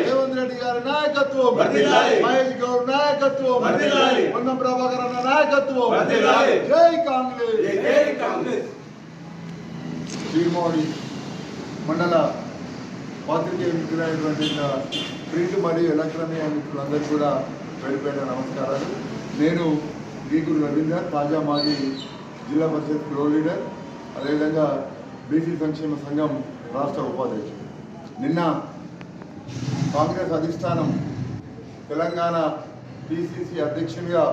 రేవంత్ రెడ్డి గారి నాయకత్వం, మహేష్ గౌడ్ నాయకత్వం, పొన్నం ప్రభాకర్ అన్న నాయకత్వం. జై కాంగ్రెస్. శ్రీమోడి మండల పాత్రికేయ మిత్రులైనటువంటి ప్రింట్ మరియు ఎలక్ట్రానిక్ మిత్రులందరికీ కూడా పేరుపేట నమస్కారాలు. నేను గీగురు రవీందర్, తాజా మాజీ జిల్లా పరిషత్ ఫ్లో లీడర్, అదేవిధంగా బీసీ సంక్షేమ సంఘం రాష్ట్ర ఉపాధ్యక్షుడు. నిన్న కాంగ్రెస్ అధిష్టానం తెలంగాణ పిసిసి అధ్యక్షునిగా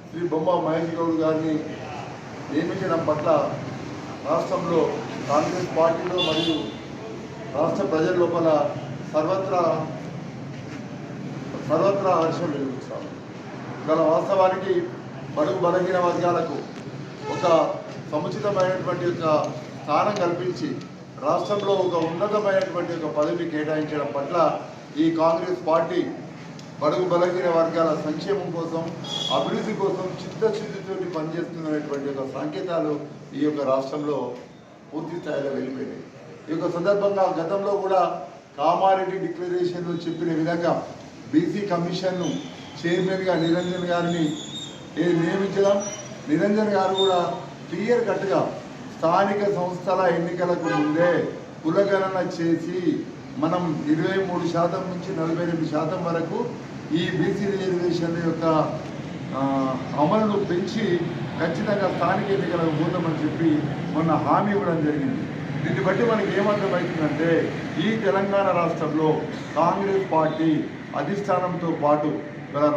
శ్రీ బొమ్మ మహేష్ గౌడ్ గారిని నియమించడం పట్ల రాష్ట్రంలో కాంగ్రెస్ పార్టీలో మరియు రాష్ట్ర ప్రజల లోపల సర్వత్రా హర్షం వెలుగుతాం. గల వాస్తవానికి బడుగు బలహీన వర్గాలకు ఒక సముచితమైనటువంటి ఒక స్థానం కల్పించి రాష్ట్రంలో ఒక ఉన్నతమైనటువంటి ఒక పదవిని కేటాయించడం పట్ల ఈ కాంగ్రెస్ పార్టీ బడుగు బలహీన వర్గాల సంక్షేమం కోసం, అభివృద్ధి కోసం చిత్తశుద్ధితో పనిచేస్తున్నటువంటి ఒక సంకేతాలు ఈ యొక్క రాష్ట్రంలో పూర్తి స్థాయిలో వెళ్ళిపోయినాయి. ఈ యొక్క సందర్భంగా గతంలో కూడా కామారెడ్డి డిక్లరేషన్లో చెప్పిన విధంగా బీసీ కమిషన్ను చైర్మన్గా నిరంజన్ గారిని నియమించడం, నిరంజన్ గారు కూడా క్లియర్ కట్గా స్థానిక సంస్థల ఎన్నికలకు ముందే కులగణన చేసి మనం 23% నుంచి 48% వరకు ఈ బీసీ రిజర్వేషన్ల యొక్క అమలును పెంచి ఖచ్చితంగా స్థానిక ఎన్నికలకు పోతామని చెప్పి మొన్న హామీ ఇవ్వడం జరిగింది. దీన్ని బట్టి మనకి ఏమర్థమవుతుందంటే ఈ తెలంగాణ రాష్ట్రంలో కాంగ్రెస్ పార్టీ అధిష్టానంతో పాటు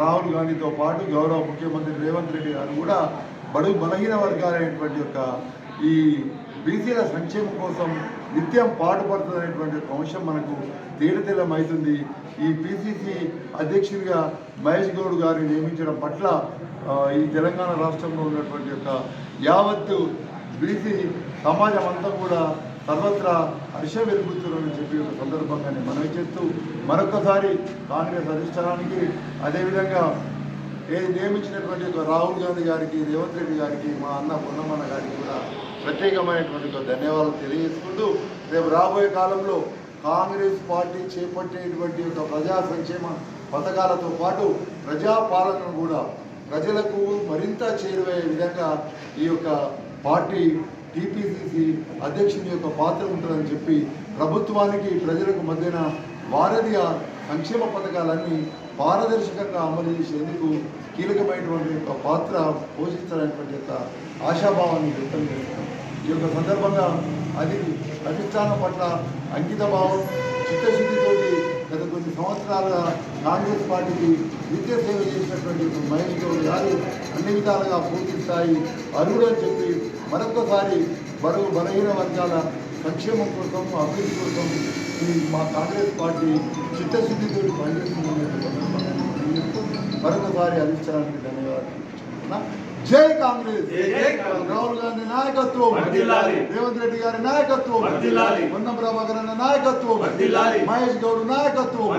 రాహుల్ గాంధీతో పాటు గౌరవ ముఖ్యమంత్రి రేవంత్ రెడ్డి గారు కూడా బడుగు బలహీన వర్గాలైనటువంటి యొక్క ఈ బీసీల సంక్షేమం కోసం నిత్యం పాటుపడుతున్నటువంటి అంశం మనకు తేటతెల్లమవుతుంది. ఈ పిసిసి అధ్యక్షుడిగా మహేష్ గౌడ్ గారిని నియమించడం పట్ల ఈ తెలంగాణ రాష్ట్రంలో ఉన్నటువంటి యొక్క యావత్తు బీసీ సమాజం అంతా కూడా సర్వత్రా హర్షం వెలుగుతున్నారని చెప్పి ఒక సందర్భంగానే మనవి చేస్తూ మరొకసారి కాంగ్రెస్ అధిష్టానానికి, అదేవిధంగా నియమించినటువంటి ఒక రాహుల్ గాంధీ గారికి, రేవంత్ రెడ్డి గారికి, మా అన్న పొన్నమన్న గారికి కూడా ప్రత్యేకమైనటువంటి ఒక ధన్యవాదాలు తెలియజేసుకుంటూ రేపు రాబోయే కాలంలో కాంగ్రెస్ పార్టీ చేపట్టేటువంటి ఒక ప్రజా సంక్షేమ పథకాలతో పాటు ప్రజాపాలనను కూడా ప్రజలకు మరింత చేరువయ్యే విధంగా ఈ యొక్క పార్టీ టీపీసీసీ అధ్యక్షుని యొక్క పాత్ర ఉంటుందని చెప్పి ప్రభుత్వానికి ప్రజలకు మధ్యన వారధిగా సంక్షేమ పథకాలన్నీ పారదర్శకంగా అమలు చేసేందుకు కీలకమైనటువంటి యొక్క పాత్ర పోషిస్తారనేటువంటి యొక్క ఆశాభావాన్ని వ్యక్తం చేస్తున్నాం. ఈ యొక్క సందర్భంగా అధిష్టానం పట్ల అంకిత భావం, చిత్తశుద్ధితోటి గత కొన్ని సంవత్సరాలుగా కాంగ్రెస్ పార్టీకి నిత్య సేవ చేసినటువంటి మహేష్ గౌడ్ గారు అన్ని విధాలుగా పూర్తి స్థాయి అర్హుడు అని చెప్పి మరొకసారి బడుగు బలహీన వర్గాల సంక్షేమం కోసం, అభివృద్ధి కోసం ఈ మా కాంగ్రెస్ పార్టీ చిత్తశుద్ధితో పనిచేస్తుందనే మరొకసారి అధిష్టానానికి ధన్యవాదాలు. జై కాంగ్రెస్. రాహుల్ గాంధీ నాయకత్వం, రేవంత్ రెడ్డి గారి నాయకత్వం, పొన్నం ప్రభాకర్ అన్న నాయకత్వం, మహేష్ గౌడ్ నాయకత్వం.